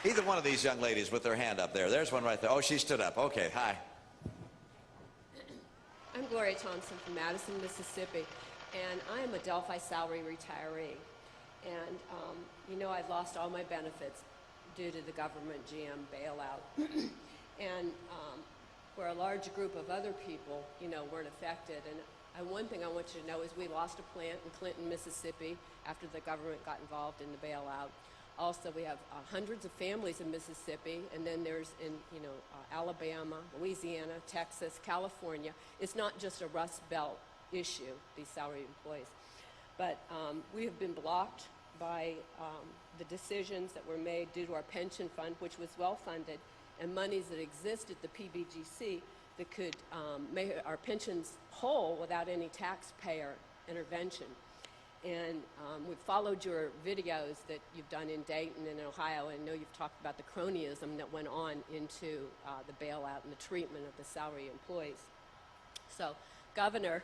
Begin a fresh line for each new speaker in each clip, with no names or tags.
Either one of these young ladies with their hand up there. There's one right there. Oh, she stood up. Okay, hi.
I'm Gloria Thompson from Madison, Mississippi, and I am a Delphi Salaried retiree. And, you know, I've lost all my benefits due to the government GM bailout. And where a large group of other people, you know, weren't affected. And one thing I want you to know is we lost a plant in Clinton, Mississippi after the government got involved in the bailout. Also, we have hundreds of families in Mississippi, and then there's in, you know, Alabama, Louisiana, Texas, California. It's not just a Rust Belt issue, these salaried employees. But we have been blocked by the decisions that were made due to our pension fund, which was well funded, and monies that exist at the PBGC that could make our pensions whole without any taxpayer intervention. And we've followed your videos that you've done in Dayton and Ohio, and I know you've talked about the cronyism that went on into the bailout and the treatment of the salary employees. So, Governor,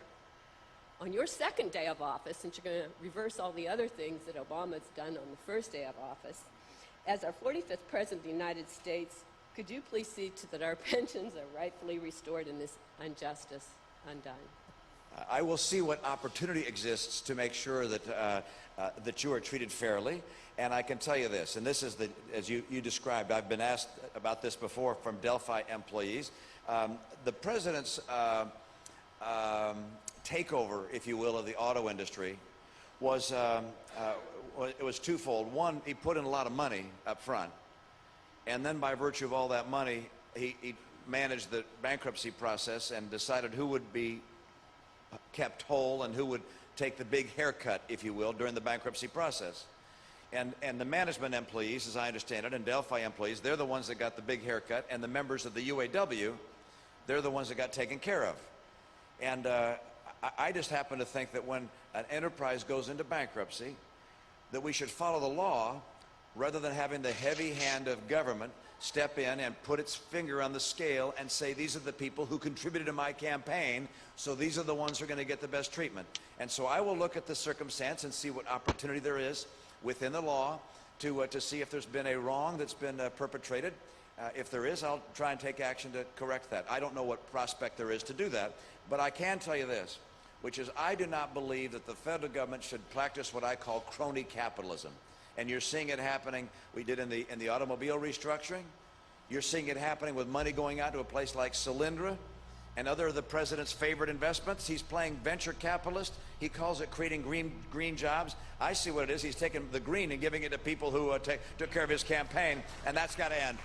on your second day of office, since you're going to reverse all the other things that Obama's done on the first day of office, as our 45th President of the United States, could you please see to that our pensions are rightfully restored and this injustice undone?
I will see what opportunity exists to make sure that that you are treated fairly. And I can tell you this, and this is the, as you described, I've been asked about this before from Delphi employees. The president's takeover, if you will, of the auto industry was it was twofold. One, he put in a lot of money up front, and then by virtue of all that money, he managed the bankruptcy process and decided who would be kept whole and who would take the big haircut, if you will, during the bankruptcy process. And the management employees, as I understand it, and Delphi employees, they're the ones that got the big haircut, and the members of the UAW, they're the ones that got taken care of. And I just happen to think that when an enterprise goes into bankruptcy, that we should follow the law rather than having the heavy hand of government step in and put its finger on the scale and say, these are the people who contributed to my campaign, so these are the ones who are going to get the best treatment. And so I will look at the circumstance and see what opportunity there is within the law to see if there's been a wrong that's been perpetrated. If there is, I'll try and take action to correct that. I don't know what prospect there is to do that, but I can tell you this, which is I do not believe that the federal government should practice what I call crony capitalism. And you're seeing it happening. We did in the automobile restructuring. You're seeing it happening with money going out to a place like Solyndra and other of the president's favorite investments. He's playing venture capitalist. He calls it creating green jobs. I see what it is. He's taking the green and giving it to people who took care of his campaign, and that's got to end.